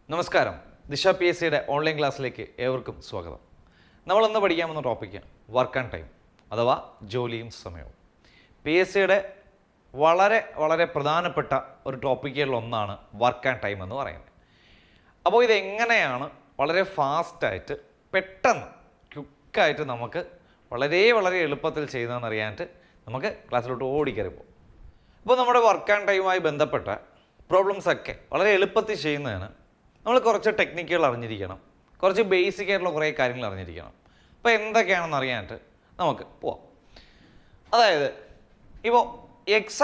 നമസ്കാരം. ദിശ P S സിയുടെ ഓൺലൈൻ ക്ലാസ്സിലേക്ക് ഏവർക്കും സ്വാഗതം. നമ്മളിന്ന് പഠിക്കാൻ പോകുന്ന ടോപ്പിക്ക് വർക്ക് ആൻഡ് ടൈം അഥവാ ജോലിയും സമയവും. പി എസ് സിയുടെ വളരെ പ്രധാനപ്പെട്ട ഒരു ടോപ്പിക്കുകളിലൊന്നാണ് വർക്ക് ആൻഡ് ടൈം എന്ന് പറയുന്നത്. അപ്പോൾ ഇതെങ്ങനെയാണ് വളരെ ഫാസ്റ്റായിട്ട് പെട്ടെന്ന് ക്വിക്കായിട്ട് നമുക്ക് വളരെ എളുപ്പത്തിൽ ചെയ്യുന്നതെന്ന് അറിയാനായിട്ട് നമുക്ക് ക്ലാസ്സിലോട്ട് ഓടിക്കയറി പോകും. അപ്പോൾ നമ്മുടെ വർക്ക് ആൻഡ് ടൈമുമായി ബന്ധപ്പെട്ട പ്രോബ്ലംസൊക്കെ വളരെ എളുപ്പത്തിൽ ചെയ്യുന്നതിന് നമ്മൾ കുറച്ച് ടെക്നിക്കുകൾ അറിഞ്ഞിരിക്കണം, കുറച്ച് ബേസിക് ആയിട്ടുള്ള കുറേ കാര്യങ്ങൾ അറിഞ്ഞിരിക്കണം. അപ്പോൾ എന്തൊക്കെയാണെന്ന് അറിയാനായിട്ട് നമുക്ക് പോവാം. അതായത് ഇപ്പോൾ എക്സ്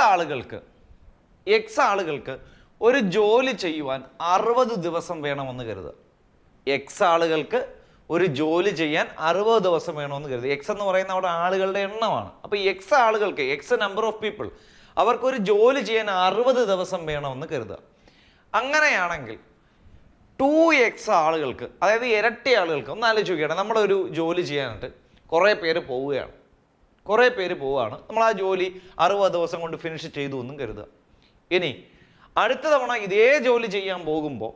ആളുകൾക്ക് ഒരു ജോലി ചെയ്യുവാൻ 60 ദിവസം വേണമെന്ന് കരുതുക. എക്സ് ആളുകൾക്ക് ഒരു ജോലി ചെയ്യാൻ 60 ദിവസം വേണമെന്ന് കരുതുക. എക്സ് എന്ന് പറയുന്ന അവിടെ ആളുകളുടെ എണ്ണമാണ്. അപ്പോൾ എക്സ് ആളുകൾക്ക്, എക്സ് നമ്പർ ഓഫ് പീപ്പിൾ, അവർക്കൊരു ജോലി ചെയ്യാൻ 60 ദിവസം വേണമെന്ന് കരുതുക. അങ്ങനെയാണെങ്കിൽ 2x ആളുകൾക്ക്, അതായത് ഇരട്ടി ആളുകൾക്ക്, ഒന്ന് ആലോചിച്ച് നോക്കിയാണ്, നമ്മളൊരു ജോലി ചെയ്യാനായിട്ട് കുറേ പേര് പോവുകയാണ്. നമ്മൾ ആ ജോലി 60 ദിവസം കൊണ്ട് ഫിനിഷ് ചെയ്തു എന്നും കരുതുക. ഇനി അടുത്ത തവണ ഇതേ ജോലി ചെയ്യാൻ പോകുമ്പോൾ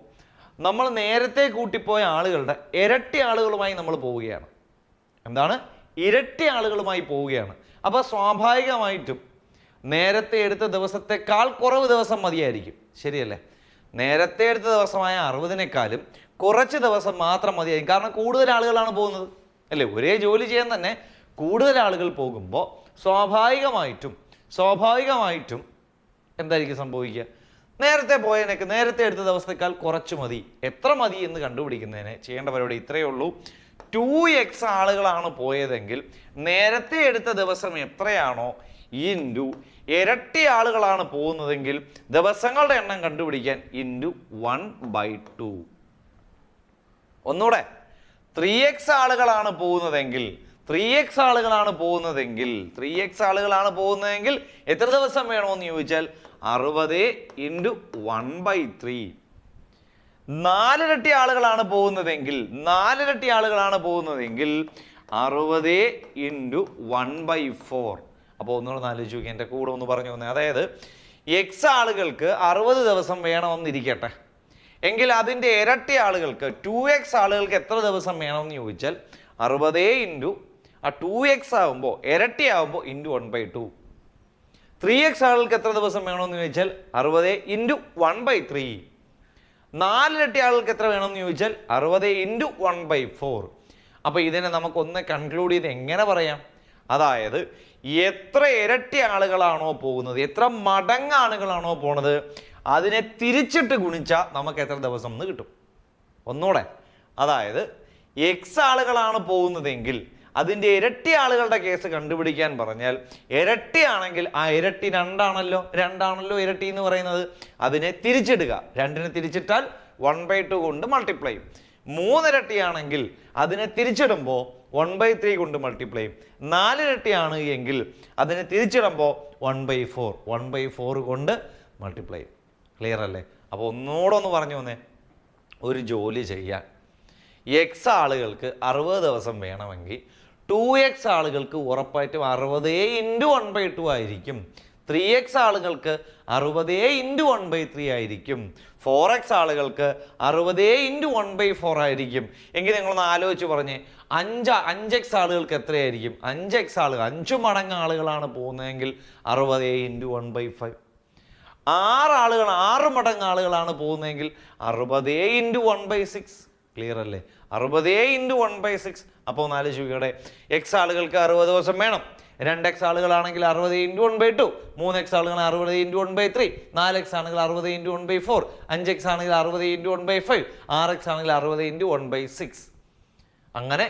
നമ്മൾ നേരത്തെ കൂട്ടിപ്പോയ ആളുകളുടെ ഇരട്ടി ആളുകളുമായി നമ്മൾ പോവുകയാണ്. എന്താണ്? ഇരട്ടി ആളുകളുമായി പോവുകയാണ്. അപ്പോൾ സ്വാഭാവികമായിട്ടും നേരത്തെ എടുത്ത ദിവസത്തെക്കാൾ കുറവ് ദിവസം മതിയായിരിക്കും. ശരിയല്ലേ? നേരത്തെ എടുത്ത ദിവസമായ 60-നേക്കാളും കുറച്ച് ദിവസം മാത്രം മതിയായിരിക്കും. കാരണം കൂടുതൽ ആളുകളാണ് പോകുന്നത്, അല്ലേ? ഒരേ ജോലി ചെയ്യാൻ തന്നെ കൂടുതൽ ആളുകൾ പോകുമ്പോൾ സ്വാഭാവികമായിട്ടും എന്തായിരിക്കും സംഭവിക്കുക? നേരത്തെ എടുത്ത ദിവസത്തേക്കാൾ കുറച്ച് മതി. എത്ര മതി എന്ന് കണ്ടുപിടിക്കുന്നതിന് ചെയ്യേണ്ട പരിപാടി ഇത്രയേ ഉള്ളൂ. 2x ആളുകളാണ് പോയതെങ്കിൽ നേരത്തെ എടുത്ത ദിവസം എത്രയാണോ ഇൻറ്റു ഇരട്ടി ആളുകളാണ് പോകുന്നതെങ്കിൽ ദിവസങ്ങളുടെ എണ്ണം കണ്ടുപിടിക്കാൻ ഇൻറ്റു 1/2. ഒന്നുകൂടെ, 3x ആളുകളാണ് പോകുന്നതെങ്കിൽ 3x ആളുകളാണ് പോകുന്നതെങ്കിൽ എത്ര ദിവസം വേണമെന്ന് ചോദിച്ചാൽ 60 × 1/3. 4 ഇരട്ടി ആളുകളാണ് പോകുന്നതെങ്കിൽ 60 × 1/4. അപ്പോൾ ഒന്നുകൂടെ ആലോചിച്ച് നോക്കി, എൻ്റെ കൂടെ ഒന്ന് പറഞ്ഞു തന്നെ. അതായത് എക്സ് ആളുകൾക്ക് 60 ദിവസം വേണമെന്നിരിക്കട്ടെ, എങ്കിൽ അതിൻ്റെ ഇരട്ടി ആളുകൾക്ക് 2x ആളുകൾക്ക് എത്ര ദിവസം വേണമെന്ന് ചോദിച്ചാൽ 60 × 2x ആകുമ്പോൾ ഇരട്ടി ആകുമ്പോൾ × 1/2. 3x ആളുകൾക്ക് എത്ര ദിവസം വേണമെന്ന് ചോദിച്ചാൽ 60 × 1/3. 4 ഇരട്ടി ആളുകൾക്ക് എത്ര വേണമെന്ന് ചോദിച്ചാൽ 60 × 1/4. അപ്പോൾ ഇതിനെ നമുക്കൊന്ന് കൺക്ലൂഡ് ചെയ്ത് എങ്ങനെ പറയാം? അതായത് എത്ര ഇരട്ടി ആളുകളാണോ പോകുന്നത്, എത്ര മടങ്ങ് ആളുകളാണോ പോണത്, അതിനെ തിരിച്ചിട്ട് ഗുണിച്ചാൽ നമുക്ക് എത്ര ദിവസം എന്ന് കിട്ടും. ഒന്നുകൂടെ, അതായത് എക്സ് ആളുകളാണ് പോകുന്നതെങ്കിൽ അതിൻ്റെ ഇരട്ടി ആളുകളുടെ കേസ് കണ്ടുപിടിക്കാൻ പറഞ്ഞാൽ, ഇരട്ടി ആണെങ്കിൽ ആ ഇരട്ടി രണ്ടാണല്ലോ ഇരട്ടി എന്ന് പറയുന്നത്, അതിനെ തിരിച്ചിടുക. 2നെ തിരിച്ചിട്ടാൽ 1/2 കൊണ്ട് മൾട്ടിപ്ലൈ ചെയ്യും. 3 ഇരട്ടിയാണെങ്കിൽ അതിനെ തിരിച്ചിടുമ്പോൾ 1/3 കൊണ്ട് മൾട്ടിപ്ലൈ ചെയ്യും. 4 ഇരട്ടിയാണ് എങ്കിൽ അതിനെ തിരിച്ചിടുമ്പോൾ 1/4 കൊണ്ട് മൾട്ടിപ്ലൈ ചെയ്യും. ക്ലിയർ അല്ലേ? അപ്പോൾ ഒന്നുകൂടെ ഒന്ന് പറഞ്ഞു വന്നേ. ഒരു ജോലി ചെയ്യാൻ എക്സ് ആളുകൾക്ക് 60 ദിവസം വേണമെങ്കിൽ 2x ആളുകൾക്ക് ഉറപ്പായിട്ടും 60 × 1/2 ആയിരിക്കും. 3x ആളുകൾക്ക് 60 × 1/3 ആയിരിക്കും. 4x ആളുകൾക്ക് 60 × 1/4 ആയിരിക്കും. എങ്കിൽ നിങ്ങളൊന്ന് ആലോചിച്ച് പറഞ്ഞേ, 5x ആളുകൾക്ക് എത്രയായിരിക്കും? 5 മടങ്ങ് ആളുകളാണ് പോകുന്നതെങ്കിൽ 60 × 1/5. 6 മടങ്ങ് ആളുകളാണ് പോകുന്നതെങ്കിൽ 60 × 1/6. ക്ലിയർ അല്ലേ? 60 × 1/6. അപ്പോൾ ഒന്ന് ആലോചിക്കട്ടെ, എക്സ് ആളുകൾക്ക് 60 ദിവസം വേണം. 2x ആളുകളാണെങ്കിൽ 60 × 1/2, 3x ആളുകൾ 60 × 1/3, 4x ആണെങ്കിൽ 60 × 1/4, 5x ആണെങ്കിൽ 60 × 1/5, 6x ആണെങ്കിൽ 60 × 1/6. അങ്ങനെ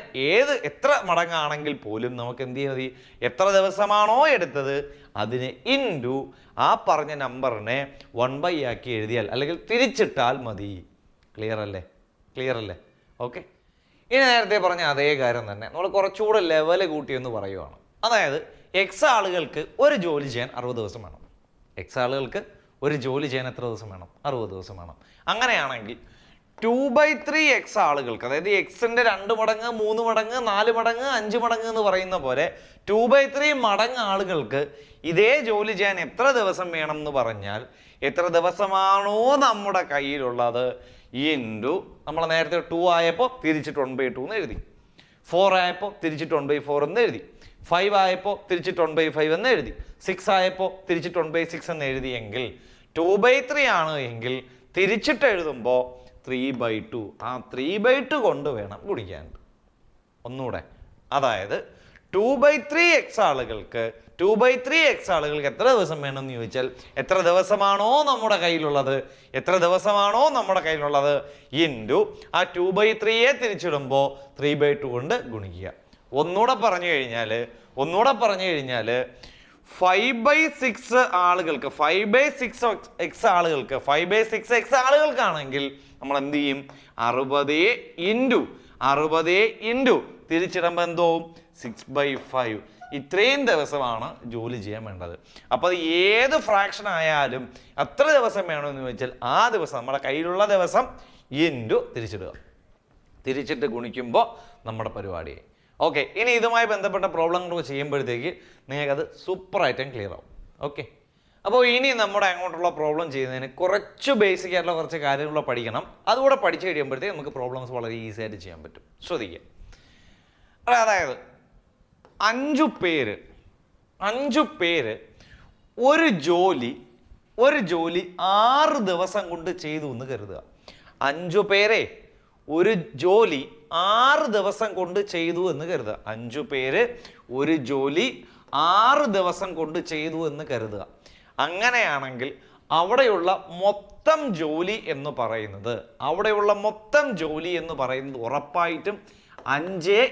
എത്ര മടങ്ങാണെങ്കിൽ പോലും നമുക്ക് എന്ത് ചെയ്താൽ മതി? എത്ര ദിവസമാണോ എടുത്തത് അതിനെ ഇൻറ്റു ആ പറഞ്ഞ നമ്പറിനെ 1/, ആക്കി എഴുതിയാൽ അല്ലെങ്കിൽ തിരിച്ചിട്ടാൽ മതി. ക്ലിയർ അല്ലേ? ഓക്കെ. ഇനി നേരത്തെ പറഞ്ഞ അതേ കാര്യം തന്നെ നമ്മൾ കുറച്ചുകൂടെ ലെവൽ കൂട്ടിയെന്ന് പറയുവാണ്. അതായത് എക്സ് ആളുകൾക്ക് ഒരു ജോലി ചെയ്യാൻ 60 ദിവസം വേണം. എക്സ് ആളുകൾക്ക് ഒരു ജോലി ചെയ്യാൻ എത്ര ദിവസം വേണം? 60 ദിവസം വേണം. അങ്ങനെയാണെങ്കിൽ 2/3x ആളുകൾക്ക്, അതായത് എക്സിന്റെ 2 മടങ്ങ്, 3 മടങ്ങ്, 4 മടങ്ങ്, 5 മടങ്ങ് എന്ന് പറയുന്ന പോലെ 2/3 മടങ്ങ് ആളുകൾക്ക് ഇതേ ജോലി ചെയ്യാൻ എത്ര ദിവസം വേണം എന്ന് പറഞ്ഞാൽ, എത്ര ദിവസമാണോ നമ്മുടെ കയ്യിലുള്ളത് ഇൻറ്റു നമ്മൾ നേരത്തെ 2 ആയപ്പോൾ തിരിച്ചിട്ട് 1/2 എന്ന് എഴുതി, 4 ആയപ്പോൾ തിരിച്ചിട്ട് 1/4 എന്ന് എഴുതി, 5 ആയപ്പോൾ തിരിച്ചിട്ട് 1/5 എന്ന് എഴുതി, 6 ആയപ്പോൾ തിരിച്ചിട്ട് 1/6 എന്ന് എഴുതിയെങ്കിൽ 2/3 ആണ് എങ്കിൽ തിരിച്ചിട്ട് എഴുതുമ്പോൾ 3/2. ആ 3/2 കൊണ്ട് വേണം ഗുണിക്കാൻ. ഒന്നുകൂടെ, അതായത് 2/3x ആളുകൾക്ക് എത്ര ദിവസം വേണമെന്ന് ചോദിച്ചാൽ എത്ര ദിവസമാണോ നമ്മുടെ കയ്യിലുള്ളത് ഇൻറ്റു ആ 2/3യെ തിരിച്ചിടുമ്പോൾ 3/2 കൊണ്ട് ഗുണിക്കുക. ഒന്നുകൂടെ പറഞ്ഞു കഴിഞ്ഞാൽ 5/6 ആളുകൾക്ക് 5/6x ആളുകൾക്കാണെങ്കിൽ നമ്മൾ എന്ത് ചെയ്യും? 60 ഇൻറ്റു തിരിച്ചിടുമ്പോൾ എന്തോ 6/5. ഇത്രയും ദിവസമാണ് ജോലി ചെയ്യാൻ വേണ്ടത്. അപ്പോൾ അത് ഏത് ഫ്രാക്ഷൻ ആയാലും എത്ര ദിവസം വേണമെന്ന് ചോദിച്ചാൽ ആ ദിവസം നമ്മുടെ കയ്യിലുള്ള ദിവസം ഇൻറ്റു തിരിച്ചിടുക. തിരിച്ചിട്ട് ഗുണിക്കുമ്പോൾ നമ്മുടെ പരിപാടിയായി. ഓക്കെ, ഇനി ഇതുമായി ബന്ധപ്പെട്ട പ്രോബ്ലങ്ങൾ ചെയ്യുമ്പോഴത്തേക്ക് നിങ്ങൾക്കത് സൂപ്പറായിട്ടും ക്ലിയർ ആവും. ഓക്കെ, അപ്പോൾ ഇനി നമ്മുടെ അങ്ങോട്ടുള്ള പ്രോബ്ലം ചെയ്യുന്നതിന് കുറച്ച് ബേസിക് ആയിട്ടുള്ള കുറച്ച് കാര്യങ്ങൾ പഠിക്കണം. അതുകൂടെ പഠിച്ചു കഴിയുമ്പോഴത്തേക്ക് നമുക്ക് പ്രോബ്ലംസ് വളരെ ഈസി ആയിട്ട് ചെയ്യാൻ പറ്റും. ശ്രദ്ധിക്കുക, അതായത് 5 പേര് ഒരു ജോലി 6 ദിവസം കൊണ്ട് ചെയ്തു എന്ന് കരുതുക. 5 പേരെ ഒരു ജോലി 6 ദിവസം കൊണ്ട് ചെയ്തു എന്ന് കരുതുക. 5 പേര് ഒരു ജോലി 6 ദിവസം കൊണ്ട് ചെയ്തു എന്ന് കരുതുക. അങ്ങനെയാണെങ്കിൽ അവിടെയുള്ള മൊത്തം ജോലി എന്ന് പറയുന്നത് ഉറപ്പായിട്ടും 5 ×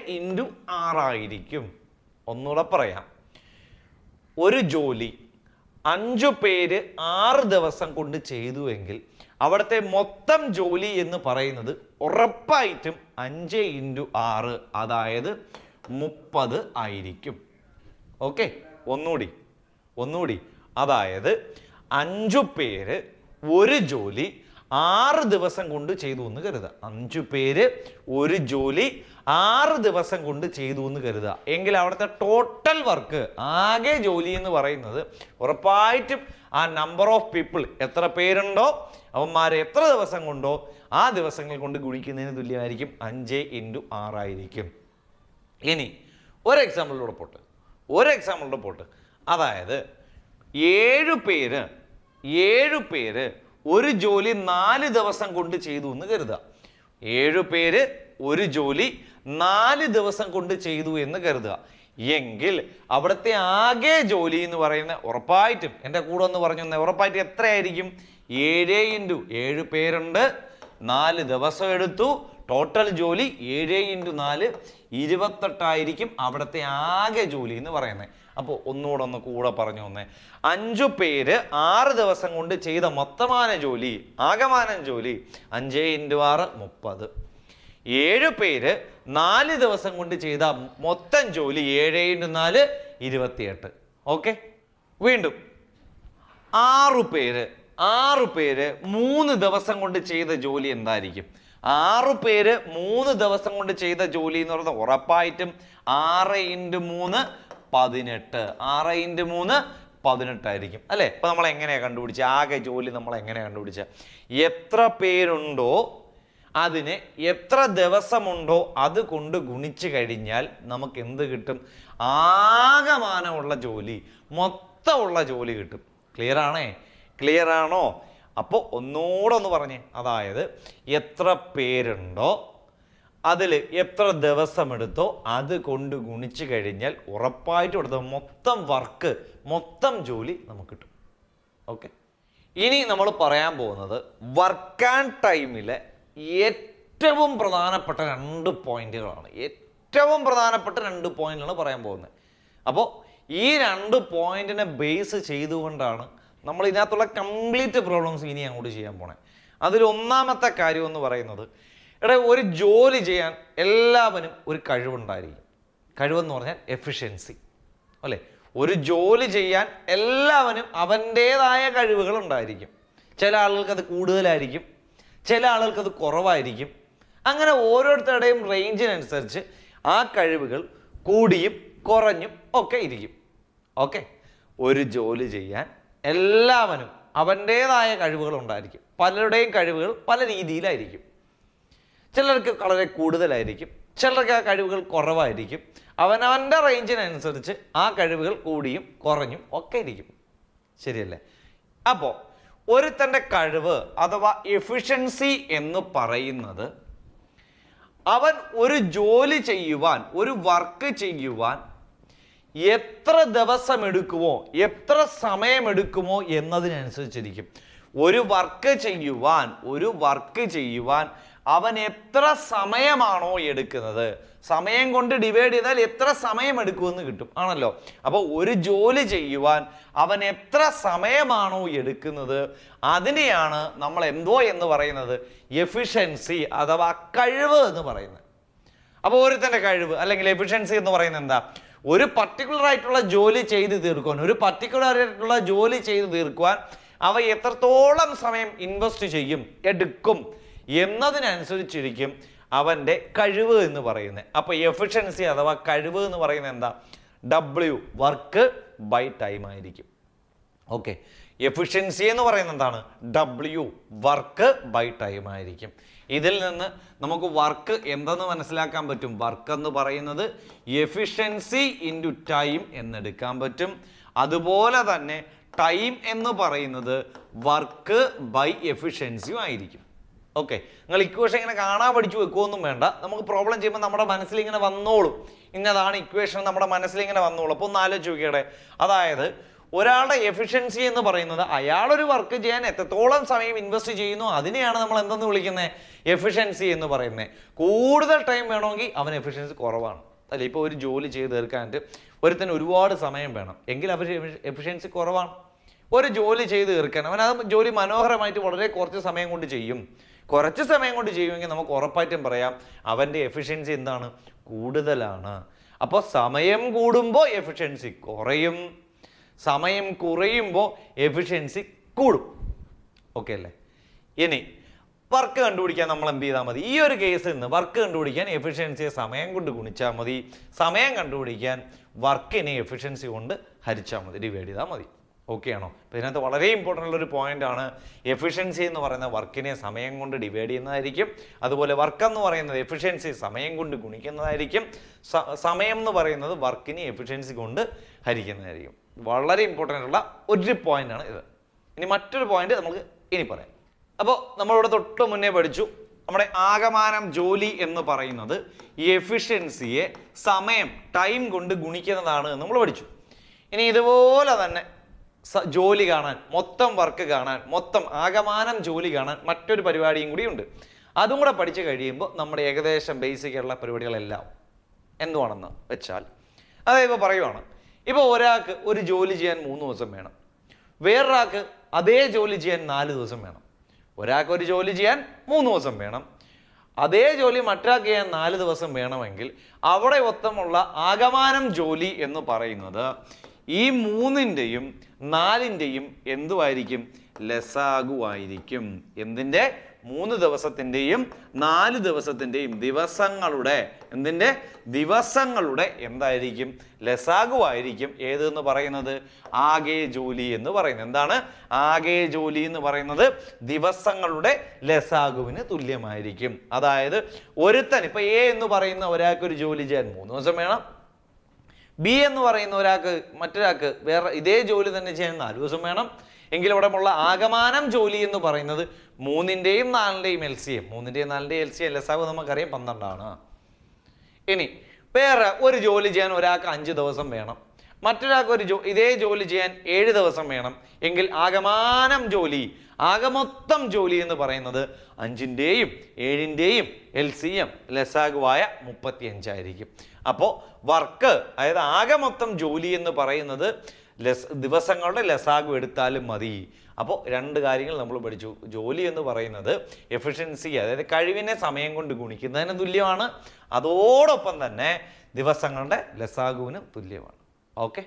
6 ആയിരിക്കും. ഒന്നുകൂടെ പറയാം, ഒരു ജോലി 5 പേര് 6 ദിവസം കൊണ്ട് ചെയ്തു എങ്കിൽ അവിടുത്തെ മൊത്തം ജോലി എന്ന് പറയുന്നത് ഉറപ്പായിട്ടും 5 × 6 അതായത് 30 ആയിരിക്കും. ഓക്കെ, ഒന്നുകൂടി അതായത് 5 പേര് ഒരു ജോലി 6 ദിവസം കൊണ്ട് ചെയ്തു എന്ന് കരുതുക. 5 പേര് ഒരു ജോലി 6 ദിവസം കൊണ്ട് ചെയ്തു എന്ന് കരുതുക. എങ്കിൽ അവിടുത്തെ ടോട്ടൽ വർക്ക്, ആകെ ജോലി എന്ന് പറയുന്നത് ഉറപ്പായിട്ടും ആ നമ്പർ ഓഫ് പീപ്പിൾ എത്ര പേരുണ്ടോ അവന്മാരെ എത്ര ദിവസം കൊണ്ടോ ആ ദിവസങ്ങൾ കൊണ്ട് ഗുണിക്കുന്നതിന് തുല്യമായിരിക്കും. 5 × 6 ആയിരിക്കും. ഇനി ഒരു എക്സാമ്പിളിലൂടെ പോട്ട്. അതായത് 7 പേര് ഒരു ജോലി 4 ദിവസം കൊണ്ട് ചെയ്തു എന്ന് കരുതുക. 7 പേര് ഒരു ജോലി 4 ദിവസം കൊണ്ട് ചെയ്തു എന്ന് കരുതുക. എങ്കിൽ അവിടുത്തെ ആകെ ജോലി എന്ന് പറയുന്ന ഉറപ്പായിട്ടും, എൻ്റെ കൂടെ ഒന്ന് പറഞ്ഞു തന്നെ, ഉറപ്പായിട്ടും എത്രയായിരിക്കും? 7 × 7 പേരുണ്ട്, 4 ദിവസം എടുത്തു, ടോട്ടൽ ജോലി 7 × 4 28 ആയിരിക്കും അവിടുത്തെ ആകെ ജോലി എന്ന് പറയുന്നത്. അപ്പോൾ ഒന്നുകൂടെ പറഞ്ഞു തന്നെ, 5 പേര് 6 ദിവസം കൊണ്ട് ചെയ്ത ആകമാനം ജോലി 5 × 6 30. 7 പേര് 4 ദിവസം കൊണ്ട് ചെയ്ത മൊത്തം ജോലി 7 × 4 28. ഓക്കെ, വീണ്ടും 6 പേര് 3 ദിവസം കൊണ്ട് ചെയ്ത ജോലി എന്തായിരിക്കും? 6 പേര് 3 ദിവസം കൊണ്ട് ചെയ്ത ജോലി എന്ന് പറയുന്നത് ഉറപ്പായിട്ടും 6 × 3 18. 6 × 3 18 ആയിരിക്കും അല്ലേ? ഇപ്പൊ നമ്മൾ എങ്ങനെയാ കണ്ടുപിടിച്ച ആകെ ജോലി? നമ്മൾ എങ്ങനെയാ കണ്ടുപിടിച്ച? എത്ര പേരുണ്ടോ അതിന് എത്ര ദിവസമുണ്ടോ അത് കൊണ്ട് ഗുണിച്ചു കഴിഞ്ഞാൽ നമുക്ക് എന്ത് കിട്ടും? ആകമാനമുള്ള ജോലി, മൊത്തമുള്ള ജോലി കിട്ടും. ക്ലിയർ ആണോ? അപ്പോൾ ഒന്നുകൂടെ ഒന്ന് പറഞ്ഞേ, അതായത് എത്ര പേരുണ്ടോ അതിൽ എത്ര ദിവസം എടുത്തോ അത് കൊണ്ട് ഗുണിച്ചു കഴിഞ്ഞാൽ ഉറപ്പായിട്ടും എടുത്ത മൊത്തം ജോലി നമുക്ക് കിട്ടും. ഓക്കെ, ഇനി നമ്മൾ പറയാൻ പോകുന്നത് വർക്ക് ആൻഡ് ടൈമിലെ ഏറ്റവും പ്രധാനപ്പെട്ട 2 പോയിന്റുകളാണ്. പറയാൻ പോകുന്നത്. അപ്പോൾ ഈ 2 പോയിന്റിനെ ബേസ് ചെയ്തുകൊണ്ടാണ് നമ്മൾ ഇതിനകത്തുള്ള കംപ്ലീറ്റ് പ്രോബ്ലംസ് ഇനി അങ്ങോട്ട് ചെയ്യാൻ പോണേ. അതിൽ ഒന്നാമത്തെ കാര്യം എന്ന് പറയുന്നത്, ഒരു ജോലി ചെയ്യാൻ എല്ലാവരും ഒരു കഴിവുണ്ടായിരിക്കും. കഴിവെന്ന് പറഞ്ഞാൽ എഫിഷ്യൻസി അല്ലേ? ഒരു ജോലി ചെയ്യാൻ എല്ലാവരും അവൻ്റേതായ കഴിവുകൾ ഉണ്ടായിരിക്കും. ചില ആളുകൾക്ക് അത് കൂടുതലായിരിക്കും, ചില ആളുകൾക്ക് അത് കുറവായിരിക്കും. അങ്ങനെ ഓരോരുത്തരുടെയും റേഞ്ചിനനുസരിച്ച് ആ കഴിവുകൾ കൂടിയും കുറഞ്ഞും ഒക്കെ ഇരിക്കും. ഓക്കെ, ഒരു ജോലി ചെയ്യാൻ എല്ലാവരും അവൻ്റേതായ കഴിവുകൾ ഉണ്ടായിരിക്കും. പലരുടെയും കഴിവുകൾ പല രീതിയിലായിരിക്കും. ചിലർക്ക് വളരെ കൂടുതലായിരിക്കും, ചിലർക്ക് ആ കഴിവുകൾ കുറവായിരിക്കും. അവനവൻ്റെ റേഞ്ചിനനുസരിച്ച് ആ കഴിവുകൾ കൂടിയും കുറഞ്ഞും ഒക്കെ ഇരിക്കും. ശരിയല്ലേ? അപ്പോൾ ഒരുത്തൻ്റെ കഴിവ് അഥവാ എഫിഷ്യൻസി എന്ന് പറയുന്നത് അവൻ ഒരു ജോലി ചെയ്യുവാൻ, ഒരു വർക്ക് ചെയ്യുവാൻ എത്ര ദിവസം എടുക്കുമോ, എത്ര സമയമെടുക്കുമോ എന്നതിനനുസരിച്ചിരിക്കും. ഒരു വർക്ക് ചെയ്യുവാൻ അവൻ എത്ര സമയമാണോ എടുക്കുന്നത്, സമയം കൊണ്ട് ഡിവൈഡ് ചെയ്താൽ എത്ര സമയം എടുക്കുമെന്ന് കിട്ടും ആണല്ലോ. അപ്പോൾ ഒരു ജോലി ചെയ്യുവാൻ അവൻ എത്ര സമയമാണോ എടുക്കുന്നത് അതിനെയാണ് നമ്മൾ എന്തോ എന്ന് പറയുന്നത്, എഫിഷ്യൻസി അഥവാ കഴിവ് എന്ന് പറയുന്നത്. അപ്പോൾ ഒരുത്തൻ്റെ കഴിവ് അല്ലെങ്കിൽ എഫിഷ്യൻസി എന്ന് പറയുന്നത് എന്താ? ഒരു പർട്ടിക്കുലർ ആയിട്ടുള്ള ജോലി ചെയ്ത് തീർക്കുവാൻ അവ എത്രത്തോളം സമയം ഇൻവെസ്റ്റ് ചെയ്യും, എടുക്കും എന്നതിനനുസരിച്ചിരിക്കും അവൻ്റെ കഴിവ് എന്ന് പറയുന്നത്. അപ്പോൾ എഫിഷ്യൻസി അഥവാ കഴിവ് എന്ന് പറയുന്നത് എന്താ? W വർക്ക് ബൈ ടൈം ആയിരിക്കും. ഓക്കെ, എഫിഷ്യൻസി എന്ന് പറയുന്നത് എന്താണ്? W വർക്ക് ബൈ ടൈം ആയിരിക്കും. ഇതിൽ നിന്ന് നമുക്ക് വർക്ക് എന്തെന്ന് മനസ്സിലാക്കാൻ പറ്റും. വർക്ക് എന്ന് പറയുന്നത് എഫിഷ്യൻസി ഇൻറ്റു ടൈം എന്നെടുക്കാൻ പറ്റും. അതുപോലെ തന്നെ ടൈം എന്ന് പറയുന്നത് വർക്ക് ബൈ എഫിഷ്യൻസിയും ആയിരിക്കും. ഓക്കെ, നിങ്ങൾ ഇക്വേഷൻ ഇങ്ങനെ കാണാൻ പഠിച്ചു വെക്കുമൊന്നും വേണ്ട. നമുക്ക് പ്രോബ്ലം ചെയ്യുമ്പോൾ നമ്മുടെ മനസ്സിൽ ഇങ്ങനെ വന്നോളും, ഇന്നതാണ് ഇക്വേഷൻ നമ്മുടെ മനസ്സിൽ ഇങ്ങനെ വന്നോളും. അപ്പോൾ ഒന്ന് ആലോചിച്ച് നോക്കിയടെ, അതായത് ഒരാളുടെ എഫിഷ്യൻസി എന്ന് പറയുന്നത് അയാളൊരു വർക്ക് ചെയ്യാൻ എത്രത്തോളം സമയം ഇൻവെസ്റ്റ് ചെയ്യുന്നു അതിനെയാണ് നമ്മൾ എന്തെന്ന് വിളിക്കുന്നത്? എഫിഷ്യൻസി എന്ന് പറയുന്നത്. കൂടുതൽ ടൈം വേണമെങ്കിൽ അവൻ എഫിഷ്യൻസി കുറവാണ് അല്ലേ? ഇപ്പോൾ ഒരു ജോലി ചെയ്ത് തീർക്കാനായിട്ട് ഒരുത്തിന് ഒരുപാട് സമയം വേണം എങ്കിൽ അവർ എഫിഷ്യൻസി കുറവാണ്. ഒരു ജോലി ചെയ്ത് തീർക്കാൻ അവൻ ആ ജോലി മനോഹരമായിട്ട് വളരെ കുറച്ച് സമയം കൊണ്ട് ചെയ്യും. കുറച്ച് സമയം കൊണ്ട് ചെയ്യുമെങ്കിൽ നമുക്ക് ഉറപ്പായിട്ടും പറയാം അവൻ്റെ എഫിഷ്യൻസി എന്താണ്? കൂടുതലാണ്. അപ്പോൾ സമയം കൂടുമ്പോൾ എഫിഷ്യൻസി കുറയും, സമയം കുറയുമ്പോൾ എഫിഷ്യൻസി കൂടും. ഓക്കെ അല്ലേ? ഇനി വർക്ക് കണ്ടുപിടിക്കാൻ നമ്മൾ എന്ത് ചെയ്താൽ മതി? ഈ ഒരു കേസിൽ നിന്ന് വർക്ക് കണ്ടുപിടിക്കാൻ എഫിഷ്യൻസിയെ സമയം കൊണ്ട് ഗുണിച്ചാൽ മതി. സമയം കണ്ടുപിടിക്കാൻ വർക്കിനെ എഫിഷ്യൻസി കൊണ്ട് ഹരിച്ചാൽ മതി, ഡിവൈഡ് ചെയ്താൽ മതി. ഓക്കെ ആണോ? അപ്പോൾ ഇതിനകത്ത് വളരെ ഇമ്പോർട്ടൻ്റ് ഉള്ളൊരു പോയിന്റ് ആണ്. എഫിഷ്യൻസി എന്ന് പറയുന്ന വർക്കിനെ സമയം കൊണ്ട് ഡിവൈഡ് ചെയ്യുന്നതായിരിക്കും. അതുപോലെ വർക്ക് എന്ന് പറയുന്നത് എഫിഷ്യൻസി സമയം കൊണ്ട് ഗുണിക്കുന്നതായിരിക്കും. സമയം എന്ന് പറയുന്നത് വർക്കിനെ എഫിഷ്യൻസി കൊണ്ട് ഹരിക്കുന്നതായിരിക്കും. വളരെ ഇമ്പോർട്ടൻ്റ് ഉള്ള ഒരു പോയിന്റാണ് ഇത്. ഇനി മറ്റൊരു പോയിന്റ് നമുക്ക് ഇനി പറയാം. അപ്പോൾ നമ്മളിവിടെ തൊട്ട് മുന്നേ പഠിച്ചു, നമ്മുടെ ആകമാനം ജോലി എന്ന് പറയുന്നത് ഈ എഫിഷ്യൻസിയെ സമയം ടൈം കൊണ്ട് ഗുണിക്കുന്നതാണ് എന്ന് നമ്മൾ പഠിച്ചു. ഇനി ഇതുപോലെ തന്നെ ജോലി കാണാൻ, മൊത്തം വർക്ക് കാണാൻ, മൊത്തം ആകമാനം ജോലി കാണാൻ മറ്റൊരു പരിപാടിയും കൂടി ഉണ്ട്. അതും കൂടെ പഠിച്ചു കഴിയുമ്പോൾ നമ്മുടെ ഏകദേശം ബേസിക് ആയിട്ടുള്ള പരിപാടികളെല്ലാം എന്തുവാണെന്ന് വെച്ചാൽ, അതായത് ഇപ്പോൾ പറയുവാണ്, ഇപ്പോൾ ഒരാൾക്ക് ഒരു ജോലി ചെയ്യാൻ 3 ദിവസം വേണം, വേറൊരാൾക്ക് അതേ ജോലി ചെയ്യാൻ 4 ദിവസം വേണം. ഒരാൾക്ക് ഒരു ജോലി ചെയ്യാൻ 3 ദിവസം വേണം, അതേ ജോലി മറ്റൊരാൾക്ക് ചെയ്യാൻ 4 ദിവസം വേണമെങ്കിൽ അവിടെ മൊത്തമുള്ള ആകമാനം ജോലി എന്ന് പറയുന്നത് ഈ 3ൻ്റെയും 4ൻ്റെയും എന്തുമായിരിക്കും? ലസാഗുവായിരിക്കും. എന്തിൻ്റെ? 3 ദിവസത്തിൻ്റെയും 4 ദിവസത്തിൻ്റെയും ദിവസങ്ങളുടെ എന്തായിരിക്കും? ലസാഗുവായിരിക്കും. ഏതെന്ന് പറയുന്നത്? ആകെ ജോലി എന്ന് പറയുന്നത്. എന്താണ് ആകെ ജോലി എന്ന് പറയുന്നത്? ദിവസങ്ങളുടെ ലസാഗുവിന് തുല്യമായിരിക്കും. അതായത് ഒരുത്തൻ ഇപ്പൊ എ എന്ന് പറയുന്ന ഒരാൾക്ക് ഒരു ജോലി ചെയ്യാൻ 3 ദിവസം വേണം, ബി എന്ന് പറയുന്ന മറ്റൊരാൾക്ക് വേറെ ഇതേ ജോലി തന്നെ ചെയ്യാൻ 4 ദിവസം വേണം. എങ്കിൽ ഇവിടെ ഉള്ള ആകമാനം ജോലി എന്ന് പറയുന്നത് 3ൻ്റെയും 4ൻ്റെയും LCM, 3ൻ്റെയും 4ൻ്റെയും LCM ലസാഗു നമുക്കറിയാം 12 ആണ്. ഇനി വേറെ ഒരു ജോലി ചെയ്യാൻ ഒരാൾക്ക് 5 ദിവസം വേണം, മറ്റൊരാൾക്ക് ഇതേ ജോലി ചെയ്യാൻ 7 ദിവസം വേണം. എങ്കിൽ ആകമാനം ജോലി, ആകമൊത്തം ജോലി എന്ന് പറയുന്നത് 5ൻ്റെയും 7ൻ്റെയും LCM ലസാഗുവായ 35 ആയിരിക്കും. അപ്പോൾ വർക്ക്, അതായത് ആകമൊത്തം ജോലി എന്ന് പറയുന്നത് ദിവസങ്ങളുടെ ലസാഗു എടുത്താലും മതി. അപ്പോൾ 2 കാര്യങ്ങൾ നമ്മൾ പഠിച്ചു. ജോലി എന്ന് പറയുന്നത് എഫിഷ്യൻസി, അതായത് കഴിവിനെ സമയം കൊണ്ട് ഗുണിക്കുന്നതിന് തുല്യമാണ്. അതോടൊപ്പം തന്നെ ദിവസങ്ങളുടെ ലസാഗുവിന് തുല്യമാണ്. ഓക്കെ,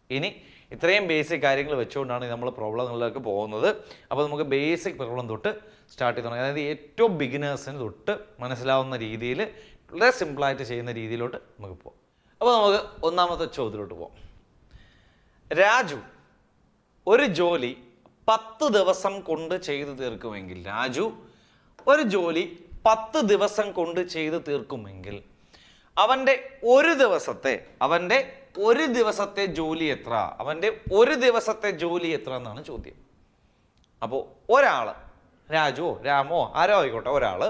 ഇനി ഇത്രയും ബേസിക് കാര്യങ്ങൾ വെച്ചുകൊണ്ടാണ് നമ്മൾ പ്രോബ്ലങ്ങളിലേക്ക് പോകുന്നത്. അപ്പോൾ നമുക്ക് ബേസിക് പ്രോബ്ലം തൊട്ട് സ്റ്റാർട്ട് ചെയ്ത് തുടങ്ങാം. അതായത് ഏറ്റവും ബിഗിനേഴ്സിന് തൊട്ട് മനസ്സിലാവുന്ന രീതിയിൽ വളരെ സിമ്പിളായിട്ട് ചെയ്യുന്ന രീതിയിലോട്ട് നമുക്ക് പോകാം. അപ്പോൾ നമുക്ക് ഒന്നാമത്തെ ചോദ്യത്തിലോട്ട് പോകാം. രാജു ഒരു ജോലി 10 ദിവസം കൊണ്ട് ചെയ്തു തീർക്കുമെങ്കിൽ, രാജു ഒരു ജോലി 10 ദിവസം കൊണ്ട് ചെയ്തു തീർക്കുമെങ്കിൽ അവൻ്റെ ഒരു ദിവസത്തെ ജോലി എത്ര? അവൻ്റെ ഒരു ദിവസത്തെ ജോലി എത്ര എന്നാണ് ചോദ്യം. അപ്പോൾ ഒരാൾ, രാജുവോ രാമോ ആരോ ആയിക്കോട്ടെ, ഒരാൾ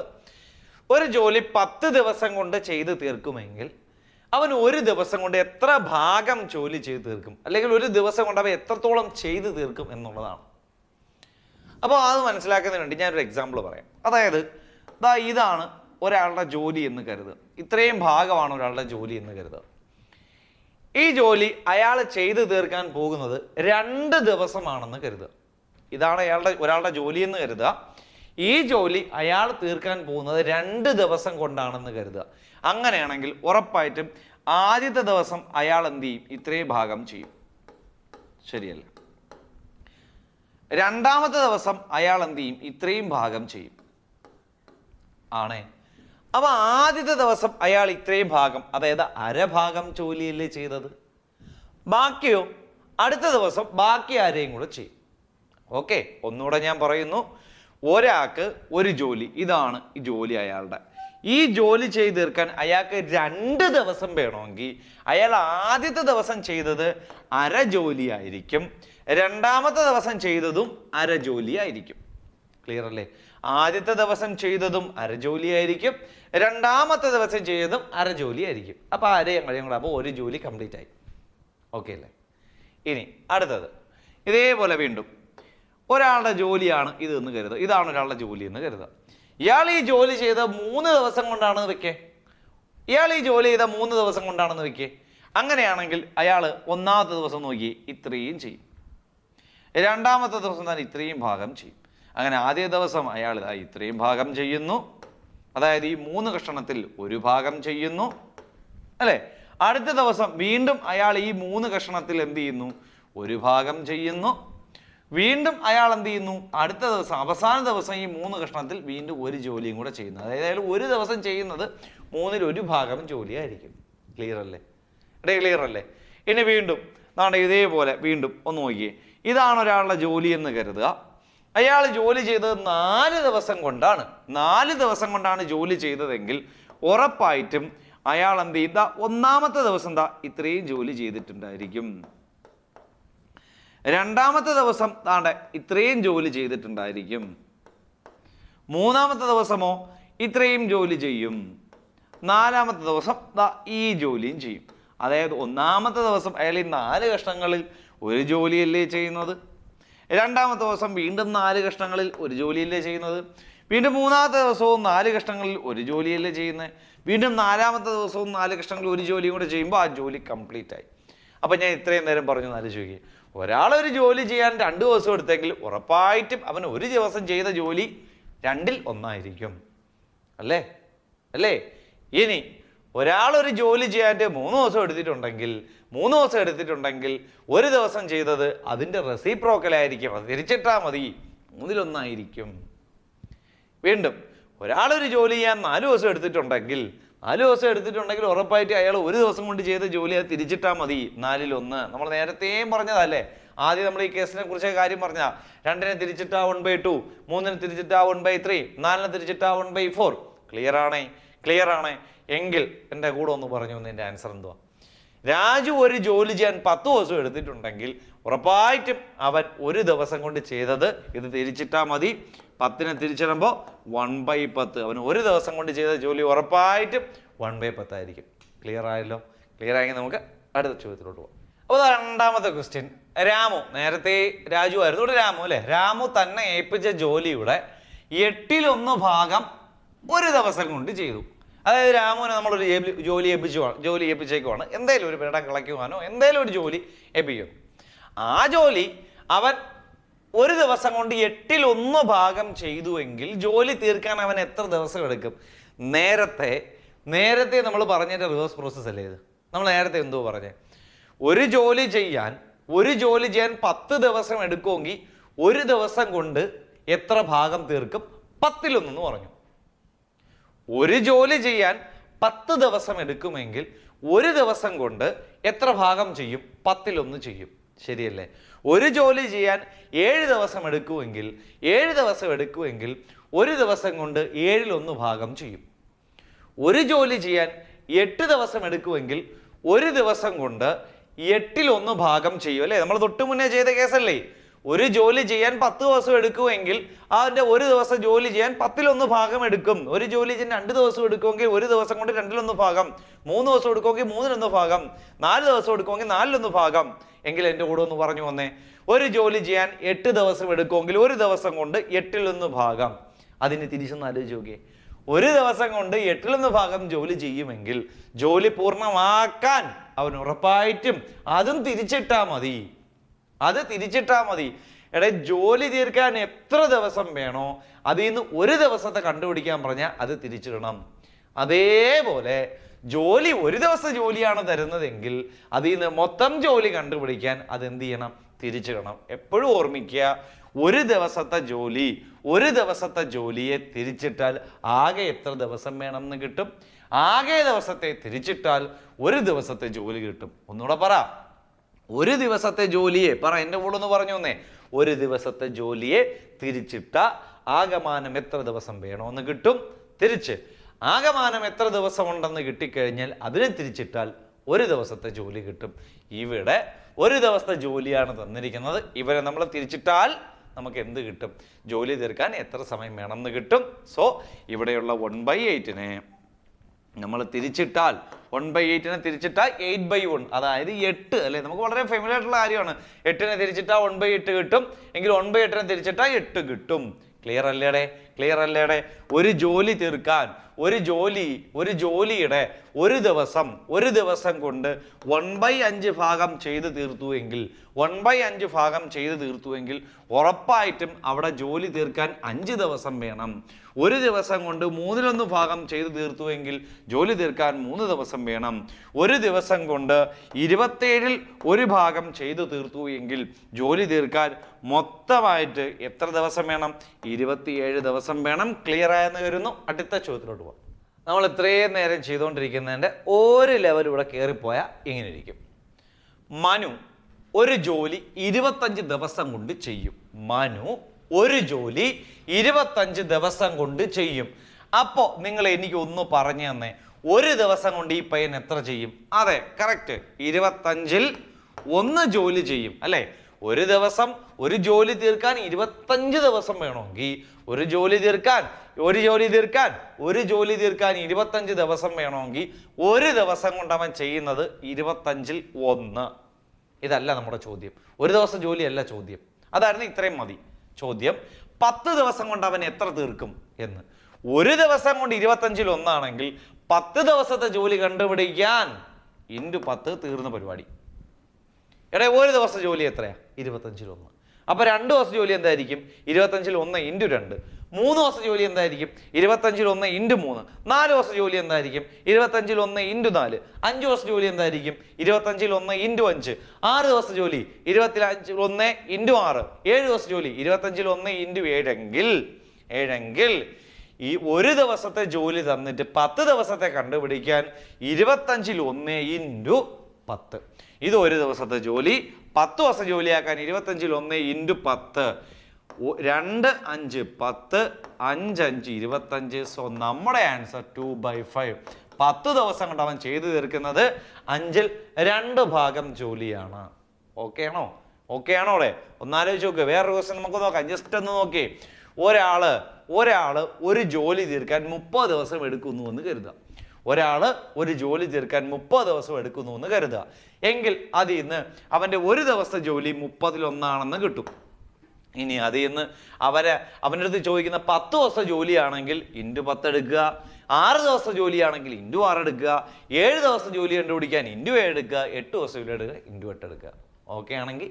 ഒരു ജോലി 10 ദിവസം കൊണ്ട് ചെയ്ത് തീർക്കുമെങ്കിൽ അവൻ ഒരു ദിവസം കൊണ്ട് എത്ര ഭാഗം ജോലി ചെയ്ത് തീർക്കും, അല്ലെങ്കിൽ ഒരു ദിവസം കൊണ്ട് അവൻ എത്രത്തോളം ചെയ്ത് തീർക്കും എന്നുള്ളതാണ്. അപ്പോൾ അത് മനസ്സിലാക്കുന്നതിന് വേണ്ടി ഞാനൊരു എക്സാമ്പിൾ പറയാം. അതായത് ഇതാണ് ഒരാളുടെ ജോലി എന്ന് കരുതുക. ഇത്രയും ഭാഗമാണ് ഒരാളുടെ ജോലി എന്ന് കരുതുക. ഈ ജോലി അയാൾ ചെയ്തു തീർക്കാൻ പോകുന്നത് 2 ദിവസമാണെന്ന് കരുതുക. ഇതാണ് ഒരാളുടെ ജോലി എന്ന് കരുതുക. ഈ ജോലി അയാൾ തീർക്കാൻ പോകുന്നത് 2 ദിവസം കൊണ്ടാണെന്ന് കരുതുക. അങ്ങനെയാണെങ്കിൽ ഉറപ്പായിട്ടും ആദ്യത്തെ ദിവസം അയാൾ എന്ത് ചെയ്യും? ഇത്രയും ഭാഗം ചെയ്യും, ശരിയല്ല? രണ്ടാമത്തെ ദിവസം അയാൾ എന്ത് ചെയ്യും? ഇത്രയും ഭാഗം ചെയ്യും, ആണേ? അപ്പൊ ആദ്യത്തെ ദിവസം അയാൾ ഇത്രയും ഭാഗം, അതായത് അരഭാഗം ജോലിയല്ലേ ചെയ്തത്. ബാക്കിയോ അടുത്ത ദിവസം ബാക്കി ആരെയും കൂടെ ചെയ്യും. ഓക്കെ, ഒന്നുകൂടെ ഞാൻ പറയുന്നു. ഒരാൾക്ക് ഒരു ജോലി, ഇതാണ് ഈ ജോലി അയാളുടെ. ഈ ജോലി ചെയ്ത് തീർക്കാൻ അയാൾക്ക് 2 ദിവസം വേണമെങ്കിൽ അയാൾ ആദ്യത്തെ ദിവസം ചെയ്തത് അര ജോലിയായിരിക്കും, രണ്ടാമത്തെ ദിവസം ചെയ്തതും അര ജോലിയായിരിക്കും. ക്ലിയർ അല്ലേ? ആദ്യത്തെ ദിവസം ചെയ്തതും അര ജോലിയായിരിക്കും, രണ്ടാമത്തെ ദിവസം ചെയ്തതും അര ജോലിയായിരിക്കും. അപ്പൊ അരയും കഴിയും കൂടെ, അപ്പോൾ ഒരു ജോലി കംപ്ലീറ്റ് ആയി. ഓക്കെ അല്ലേ? ഇനി അടുത്തത് ഇതേപോലെ വീണ്ടും ഒരാളുടെ ജോലിയാണ് ഇത് എന്ന് കരുതുക. ഇതാണ് ഒരാളുടെ ജോലി എന്ന് കരുതുക. ഇയാൾ ഈ ജോലി ചെയ്ത 3 ദിവസം കൊണ്ടാണെന്ന് വെക്കേ. ഇയാൾ ഈ ജോലി ചെയ്ത 3 ദിവസം കൊണ്ടാണെന്ന് വെക്കേ. അങ്ങനെയാണെങ്കിൽ അയാൾ ഒന്നാമത്തെ ദിവസം നോക്കി ഇത്രയും ചെയ്യും, രണ്ടാമത്തെ ദിവസം തന്നെ ഇത്രയും ഭാഗം ചെയ്യും. അങ്ങനെ ആദ്യ ദിവസം അയാൾ ഇത്രയും ഭാഗം ചെയ്യുന്നു, അതായത് ഈ 3 കഷണത്തിൽ ഒരു ഭാഗം ചെയ്യുന്നു, അല്ലേ? അടുത്ത ദിവസം വീണ്ടും അയാൾ ഈ 3 കഷണത്തിൽ എന്ത് ചെയ്യുന്നു? ഒരു ഭാഗം ചെയ്യുന്നു. വീണ്ടും അയാൾ എന്ത് ചെയ്യുന്നു? അടുത്ത ദിവസം, അവസാന ദിവസം ഈ 3 കഷണത്തിൽ വീണ്ടും ഒരു ജോലിയും കൂടെ ചെയ്യുന്നു. അതായത് ഒരു ദിവസം ചെയ്യുന്നത് 3ൽ 1 ഭാഗം ജോലിയായിരിക്കും. ക്ലിയർ അല്ലേ? ക്ലിയർ അല്ലേ? ഇനി വീണ്ടും ഇതേപോലെ വീണ്ടും ഒന്ന് നോക്കിയേ. ഇതാണ് ഒരാളുടെ ജോലി എന്ന് കരുതുക. അയാൾ ജോലി ചെയ്തത് 4 ദിവസം കൊണ്ടാണ്. 4 ദിവസം കൊണ്ടാണ് ജോലി ചെയ്തതെങ്കിൽ ഉറപ്പായിട്ടും അയാൾ എന്ത് ചെയ്ത ഒന്നാമത്തെ ദിവസം ഇത്രയും ജോലി ചെയ്തിട്ടുണ്ടായിരിക്കും, രണ്ടാമത്തെ ദിവസം ഇത്രയും ജോലി ചെയ്തിട്ടുണ്ടായിരിക്കും, മൂന്നാമത്തെ ദിവസമോ ഇത്രയും ജോലി ചെയ്യും, നാലാമത്തെ ദിവസം ഈ ജോലിയും ചെയ്യും. അതായത് ഒന്നാമത്തെ ദിവസം അയാൾ ഈ 4 കഷണങ്ങളിൽ ഒരു ജോലിയല്ലേ ചെയ്യുന്നത്, രണ്ടാമത്തെ ദിവസം വീണ്ടും 4 കഷണങ്ങളിൽ ഒരു ജോലിയല്ലേ ചെയ്യുന്നത്, വീണ്ടും മൂന്നാമത്തെ ദിവസവും 4 കഷണങ്ങളിൽ ഒരു ജോലിയല്ലേ ചെയ്യുന്നത്, വീണ്ടും നാലാമത്തെ ദിവസവും 4 കഷണങ്ങളിൽ ഒരു ജോലിയും കൂടെ ചെയ്യുമ്പോൾ ആ ജോലി കംപ്ലീറ്റ് ആയി. അപ്പം ഞാൻ ഇത്രയും നേരം പറഞ്ഞു ആലോചിക്കുക, ഒരാളൊരു ജോലി ചെയ്യാൻ 2 ദിവസം എടുത്തെങ്കിൽ ഉറപ്പായിട്ടും അവൻ ഒരു ദിവസം ചെയ്ത ജോലി 2ൽ 1 ആയിരിക്കും, അല്ലേ? ഇനി ഒരാളൊരു ജോലി ചെയ്യാൻ 3 ദിവസം എടുത്തിട്ടുണ്ടെങ്കിൽ ഒരു ദിവസം ചെയ്തത് അതിൻ്റെ റെസിപ്രോക്കലായിരിക്കും, അത് തിരിച്ചിട്ടാൽ മതി, 3ൽ 1 ആയിരിക്കും. വീണ്ടും ഒരാളൊരു ജോലി ചെയ്യാൻ 4 ദിവസം എടുത്തിട്ടുണ്ടെങ്കിൽ ഉറപ്പായിട്ട് അയാൾ ഒരു ദിവസം കൊണ്ട് ചെയ്ത ജോലി അത് തിരിച്ചിട്ടാൽ മതി, 4ൽ 1. നമ്മൾ നേരത്തെയും പറഞ്ഞതല്ലേ, ആദ്യം നമ്മൾ ഈ കേസിനെ കുറിച്ച് കാര്യം പറഞ്ഞ 2നെ തിരിച്ചിട്ടാ 1/2, 3നെ തിരിച്ചിട്ടാ 1/3, 4നെ തിരിച്ചിട്ടാ 1/4. ക്ലിയർ ആണേ? എങ്കിൽ എൻ്റെ കൂടെ ഒന്ന് പറഞ്ഞു എൻ്റെ ആൻസർ എന്തുവാ? രാജു ഒരു ജോലി ചെയ്യാൻ 10 ദിവസം എടുത്തിട്ടുണ്ടെങ്കിൽ ഉറപ്പായിട്ടും അവൻ ഒരു ദിവസം കൊണ്ട് ചെയ്തത് ഇത് തിരിച്ചിട്ടാ മതി, 10നെ തിരിച്ചിടുമ്പോൾ 1/10. അവൻ ഒരു ദിവസം കൊണ്ട് ചെയ്ത ജോലി ഉറപ്പായിട്ടും 1/10 ആയിരിക്കും. ക്ലിയർ ആയല്ലോ? ക്ലിയർ ആയെങ്കിൽ നമുക്ക് അടുത്ത ചോദ്യത്തിലോട്ട് പോകാം. അപ്പോൾ രണ്ടാമത്തെ ക്വസ്റ്റ്യൻ, രാമു, നേരത്തെ രാജു ആയിരുന്നു, ഇവിടെ രാമു അല്ലേ? രാമു തന്നെ ഏൽപ്പിച്ച ജോലിയുടെ 8ൽ 1 ഭാഗം ഒരു ദിവസം കൊണ്ട് ചെയ്തു. അതായത് രാമുവിനെ നമ്മളൊരു ജോലി ഏൽപ്പിച്ചേക്കുവാണ്, എന്തെങ്കിലും ഒരു പേടം കളയ്ക്കുവാനോ എന്തെങ്കിലും ഒരു ജോലി ഏൽപ്പിക്കുന്നു. ആ ജോലി അവൻ ഒരു ദിവസം കൊണ്ട് 8ൽ 1 ഭാഗം ചെയ്തുവെങ്കിൽ ജോലി തീർക്കാൻ അവൻ എത്ര ദിവസം എടുക്കും? നേരത്തെ നമ്മൾ പറഞ്ഞതിൻ്റെ റിവേഴ്സ് പ്രോസസ് അല്ലേ ഇത്? നമ്മൾ നേരത്തെ എന്തോ പറഞ്ഞേ? ഒരു ജോലി ചെയ്യാൻ 10 ദിവസം എടുക്കുമെങ്കിൽ ഒരു ദിവസം കൊണ്ട് എത്ര ഭാഗം തീർക്കും? 10ൽ 1 എന്ന് പറഞ്ഞു. ഒരു ജോലി ചെയ്യാൻ 10 ദിവസം എടുക്കുമെങ്കിൽ ഒരു ദിവസം കൊണ്ട് എത്ര ഭാഗം ചെയ്യും? 10ൽ 1 ചെയ്യും, ശരിയല്ലേ? ഒരു ജോലി ചെയ്യാൻ 7 ദിവസം എടുക്കുമെങ്കിൽ 7 ദിവസം എടുക്കുമെങ്കിൽ ഒരു ദിവസം കൊണ്ട് 1/7 ഭാഗം ചെയ്യും. ഒരു ജോലി ചെയ്യാൻ 8 ദിവസം എടുക്കുമെങ്കിൽ ഒരു ദിവസം കൊണ്ട് 8/1 ഭാഗം ചെയ്യും അല്ലേ? നമ്മൾ തൊട്ട് മുന്നേ ചെയ്ത കേസല്ലേ? ഒരു ജോലി ചെയ്യാൻ 10 ദിവസം എടുക്കുമെങ്കിൽ അതിൻ്റെ ഒരു ദിവസം ജോലി ചെയ്യാൻ 10/1 ഭാഗം എടുക്കും. ഒരു ജോലി ചെയ്യാൻ 2 ദിവസം എടുക്കുമെങ്കിൽ ഒരു ദിവസം കൊണ്ട് 2/1 ഭാഗം, 3 ദിവസം എടുക്കുമെങ്കിൽ 3/1 ഭാഗം, 4 ദിവസം എടുക്കുമെങ്കിൽ 4/1 ഭാഗം. എങ്കിൽ എൻ്റെ കൂടെ ഒന്ന് പറഞ്ഞു വന്നേ. ഒരു ജോലി ചെയ്യാൻ 8 ദിവസം എടുക്കുമെങ്കിൽ ഒരു ദിവസം കൊണ്ട് 8/1 ഭാഗം. അതിന് തിരിച്ചൊന്ന് ആലോചിച്ച് നോക്കിയേ. ഒരു ദിവസം കൊണ്ട് 8/1 ഭാഗം ജോലി ചെയ്യുമെങ്കിൽ ജോലി പൂർണ്ണമാക്കാൻ അവൻ ഉറപ്പായിട്ടും അതും തിരിച്ചിട്ടാ മതി. അത് തിരിച്ചിട്ടാ മതി. എടേ, ജോലി തീർക്കാൻ എത്ര ദിവസം വേണോ അതിൽ നിന്ന് ഒരു ദിവസത്തെ കണ്ടുപിടിക്കാൻ പറഞ്ഞാൽ അത് തിരിച്ചിടണം. അതേപോലെ ജോലി ഒരു ദിവസം ജോലിയാണ് തരുന്നതെങ്കിൽ അതിൽ നിന്ന് മൊത്തം ജോലി കണ്ടുപിടിക്കാൻ അതെന്ത് ചെയ്യണം? തിരിച്ചിടണം. എപ്പോഴും ഓർമ്മിക്കുക, ഒരു ദിവസത്തെ ജോലിയെ തിരിച്ചിട്ടാൽ ആകെ എത്ര ദിവസം വേണമെന്ന് കിട്ടും. ആകെ ദിവസത്തെ തിരിച്ചിട്ടാൽ ഒരു ദിവസത്തെ ജോലി കിട്ടും. ഒന്നുകൂടെ പറ. ഒരു ദിവസത്തെ ജോലിയെ പറ, എൻ്റെ കൂടെ ഒന്ന് പറഞ്ഞു വന്നേ. ഒരു ദിവസത്തെ ജോലിയെ തിരിച്ചിട്ട ആകമാനം എത്ര ദിവസം വേണമെന്ന് കിട്ടും. തിരിച്ച് ആകമാനം എത്ര ദിവസം ഉണ്ടെന്ന് കിട്ടിക്കഴിഞ്ഞാൽ അതിനെ തിരിച്ചിട്ടാൽ ഒരു ദിവസത്തെ ജോലി കിട്ടും. ഇവിടെ ഒരു ദിവസത്തെ ജോലിയാണ് തന്നിരിക്കുന്നത്. ഇവരെ നമ്മൾ തിരിച്ചിട്ടാൽ നമുക്ക് എന്ത് കിട്ടും? ജോലി തീർക്കാൻ എത്ര സമയം വേണമെന്ന് കിട്ടും. സോ ഇവിടെയുള്ള 1/8നെ നമ്മൾ തിരിച്ചിട്ടാൽ 1/8നെ തിരിച്ചിട്ടാൽ 8/1, അതായത് 8 അല്ലേ? നമുക്ക് വളരെ ഫെമിലിയർ ആയിട്ടുള്ള കാര്യമാണ്. 8നെ തിരിച്ചിട്ടാൽ 1/8 കിട്ടും. എങ്കിൽ 1/8നെ തിരിച്ചിട്ടാൽ 8 കിട്ടും. ക്ലിയർ അല്ലേടെ? ക്ലിയർ അല്ലേടെ? ഒരു ജോലി തീർക്കാൻ ഒരു ജോലിയുടെ ഒരു ദിവസം കൊണ്ട് 1/5 ഭാഗം ചെയ്ത് തീർത്തുവെങ്കിൽ 1/5 ഭാഗം ചെയ്ത് തീർത്തുവെങ്കിൽ ഉറപ്പായിട്ടും അവിടെ ജോലി തീർക്കാൻ 5 ദിവസം വേണം. ഒരു ദിവസം കൊണ്ട് 1/3 ഭാഗം ചെയ്ത് തീർത്തുവെങ്കിൽ ജോലി തീർക്കാൻ 3 ദിവസം വേണം. ഒരു ദിവസം കൊണ്ട് 27ൽ 1 ഭാഗം ചെയ്തു തീർത്തു എങ്കിൽ ജോലി തീർക്കാൻ മൊത്തമായിട്ട് എത്ര ദിവസം വേണം? 27 ദിവസം വേണം. ക്ലിയർ ആയെന്ന് കരുതുന്നു. അടുത്ത ചോദ്യത്തിലോട്ട് പോകാം. നമ്മൾ ഇത്രയും നേരം ചെയ്തുകൊണ്ടിരിക്കുന്നതിൻ്റെ ഒരു ലെവൽ ഇവിടെ കയറിപ്പോയാൽ ഇങ്ങനെ ഇരിക്കും. മനു ഒരു ജോലി 25 ദിവസം കൊണ്ട് ചെയ്യും. മനു ഒരു ജോലി 25 ദിവസം കൊണ്ട് ചെയ്യും. അപ്പോൾ നിങ്ങൾ എനിക്ക് ഒന്ന് പറഞ്ഞു തന്നെ, ഒരു ദിവസം കൊണ്ട് ഈ പയ്യൻ എത്ര ചെയ്യും? അതെ, കറക്റ്റ്. 25ൽ 1 ജോലി ചെയ്യും അല്ലേ? ഒരു ദിവസം ഒരു ജോലി തീർക്കാൻ 25 ദിവസം വേണമെങ്കിൽ ഒരു ജോലി തീർക്കാൻ 25 ദിവസം വേണമെങ്കിൽ ഒരു ദിവസം കൊണ്ട് അവൻ ചെയ്യുന്നത് 25ൽ 1. ഇതല്ല നമ്മുടെ ചോദ്യം. ഒരു ദിവസം ജോലിയല്ല ചോദ്യം. അതായിരുന്നു ഇത്രയും മതി ചോദ്യം. 10 ദിവസം കൊണ്ട് അവൻ എത്ര തീർക്കും എന്ന്. ഒരു ദിവസം കൊണ്ട് 25ൽ 1 ആണെങ്കിൽ 10 ദിവസത്തെ ജോലി കണ്ടുപിടിക്കാൻ × 10 തീർന്ന പരിപാടി. എടേ, ഒരു ദിവസം ജോലി എത്രയാ? 25ൽ 1. അപ്പോൾ 2 ദിവസം ജോലി എന്തായിരിക്കും? 25ൽ 1 × 2. 3 ദിവസം ജോലി എന്തായിരിക്കും? 25ൽ 1 × 3. 4 ദിവസം ജോലി എന്തായിരിക്കും? 25ൽ 1 × 4. 5 ദിവസം ജോലി എന്തായിരിക്കും? 25ൽ 1 × 5. 6 ദിവസം ജോലി 25ൽ 1 × 6. 7 ദിവസം ജോലി 25ൽ 1 × 7 എങ്കിൽ ഈ ഒരു ദിവസത്തെ ജോലി തന്നിട്ട് 10 ദിവസത്തെ കണ്ടുപിടിക്കാൻ 25ൽ 1 × 10. ഇത് ഒരു ദിവസത്തെ ജോലി. 10 ദിവസം ജോലിയാക്കാൻ 25ൽ 1 × 10. 2 5 10 5 5 25. സോ നമ്മുടെ ആൻസർ 2/5. 10 ദിവസം കൊണ്ട് അവൻ ചെയ്തു തീർക്കുന്നത് 5ൽ 2 ഭാഗം ജോലിയാണ്. ഓക്കെ ആണോ? ഓക്കെ ആണോ? അവിടെ ഒന്നാലോചിച്ച് നോക്കുക. വേറൊരു ക്വസ്റ്റ്യൻ നമുക്ക് നോക്കാം. ജസ്റ്റ് ഒന്ന് നോക്കി. ഒരാള് ഒരു ജോലി തീർക്കാൻ 30 ദിവസം എടുക്കുന്നു എന്ന് കരുതുക. ഒരു ജോലി തീർക്കാൻ 30 ദിവസം എടുക്കുന്നു എന്ന് കരുതുക. എങ്കിൽ അതിൽ നിന്ന് അവൻ്റെ ഒരു ദിവസത്തെ ജോലി 30ൽ 1 ആണെന്ന് കിട്ടും. ഇനി അതിൽ നിന്ന് അവൻ്റെ അടുത്ത് ചോദിക്കുന്ന 10 ദിവസം ജോലിയാണെങ്കിൽ × 10 എടുക്കുക. 6 ദിവസം ജോലിയാണെങ്കിൽ × 6 എടുക്കുക. 7 ദിവസം ജോലി കണ്ടുപിടിക്കാൻ × 7 എടുക്കുക. 8 ദിവസം ജോലി എടുക്കുക × 8 എടുക്കുക. ഓക്കെ ആണെങ്കിൽ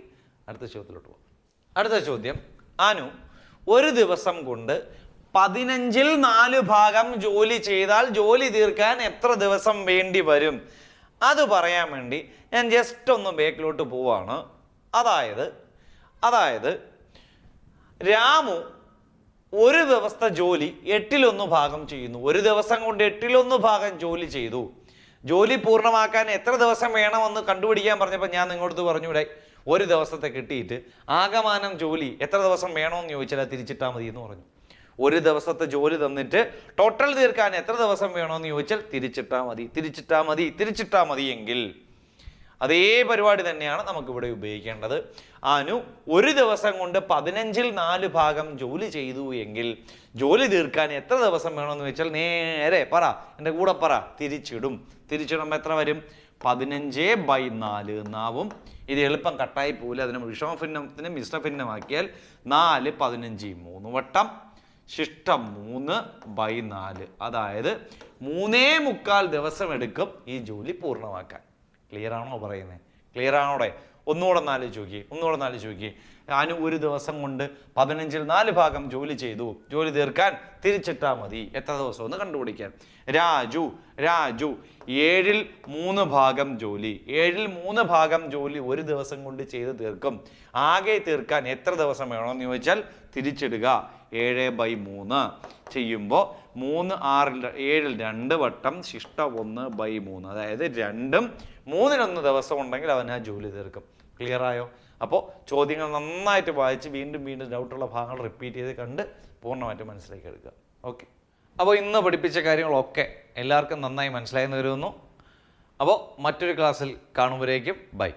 അടുത്ത ചോദ്യത്തിലോട്ട് പോകാം. അടുത്ത ചോദ്യം. അനു ഒരു ദിവസം കൊണ്ട് 15ൽ 4 ഭാഗം ജോലി ചെയ്താൽ ജോലി തീർക്കാൻ എത്ര ദിവസം വേണ്ടി വരും? അത് പറയാൻ വേണ്ടി ഞാൻ ജസ്റ്റ് ഒന്ന് ബാക്കിലോട്ട് പോവാണ്. അതായത് രാമു ഒരു ദിവസത്തെ ജോലി 8ൽ 1 ഭാഗം ചെയ്യുന്നു. ഒരു ദിവസം കൊണ്ട് 8ൽ 1 ഭാഗം ജോലി ചെയ്തു. ജോലി പൂർണ്ണമാക്കാൻ എത്ര ദിവസം വേണമെന്ന് കണ്ടുപിടിക്കാൻ പറഞ്ഞപ്പോൾ ഞാൻ നിങ്ങളടുത്ത് പറഞ്ഞൂടെ, ഒരു ദിവസത്തെ കിട്ടിയിട്ട് ആകമാനം ജോലി എത്ര ദിവസം വേണമെന്ന് ചോദിച്ചാൽ അത് തിരിച്ചിട്ടാൽ മതി എന്ന് പറഞ്ഞു. ഒരു ദിവസത്തെ ജോലി തന്നിട്ട് ടോട്ടൽ തീർക്കാൻ എത്ര ദിവസം വേണമെന്ന് ചോദിച്ചാൽ തിരിച്ചിട്ടാൽ മതി എങ്കിൽ അതേ പരിപാടി തന്നെയാണ് നമുക്കിവിടെ ഉപയോഗിക്കേണ്ടത്. അനു ഒരു ദിവസം കൊണ്ട് 15ൽ 4 ഭാഗം ജോലി ചെയ്തു എങ്കിൽ ജോലി തീർക്കാൻ എത്ര ദിവസം വേണമെന്ന് വെച്ചാൽ നേരെ പറ, എൻ്റെ കൂടെ പറ, തിരിച്ചിടുമ്പോൾ എത്ര വരും? 15/4 എന്നാവും. ഇത് എളുപ്പം കട്ടായി പോകില്ല. അതിന് വിഷമഭിന്നത്തിന് മിശ്രഭിന്നമാക്കിയാൽ 4 15 3 വട്ടം ശിഷ്ടം 3/4. അതായത് 3.25 ദിവസം എടുക്കും ഈ ജോലി പൂർണ്ണമാക്കാൻ. ക്ലിയർ ആണോ പറയുന്നത്? ക്ലിയർ ആണോടെ? ഒന്നുകൂടെ ഒന്ന് ആലോചിച്ച് നോക്കി. അനു ഒരു ദിവസം കൊണ്ട് 15ൽ 4 ഭാഗം ജോലി ചെയ്തു. ജോലി തീർക്കാൻ തിരിച്ചിട്ടാൽ മതി. എത്ര ദിവസം ഒന്ന് കണ്ടുപിടിക്കാൻ. രാജു 7ൽ 3 ഭാഗം ജോലി. 7ൽ 3 ഭാഗം ജോലി ഒരു ദിവസം കൊണ്ട് ചെയ്ത് തീർക്കും. ആകെ തീർക്കാൻ എത്ര ദിവസം വേണമെന്ന് ചോദിച്ചാൽ തിരിച്ചിടുക. 7/3 ചെയ്യുമ്പോൾ 3 6 7ൽ 2 വട്ടം ശിഷ്ടം 1/3. അതായത് 2ഉം 3-1 ദിവസം ഉണ്ടെങ്കിൽ അവൻ ആ ജോലി തീർക്കും. ക്ലിയർ ആയോ? അപ്പോൾ ചോദ്യങ്ങൾ നന്നായിട്ട് വായിച്ച് വീണ്ടും ഡൗട്ടുള്ള ഭാഗങ്ങൾ റിപ്പീറ്റ് ചെയ്ത് കണ്ട് പൂർണ്ണമായിട്ട് മനസ്സിലാക്കി എടുക്കുക. ഓക്കെ, അപ്പോൾ ഇന്ന് പഠിപ്പിച്ച കാര്യങ്ങളൊക്കെ എല്ലാവർക്കും നന്നായി മനസ്സിലായെന്ന് വരുന്നു. അപ്പോൾ മറ്റൊരു ക്ലാസ്സിൽ കാണുമ്പോഴേക്കും ബൈ.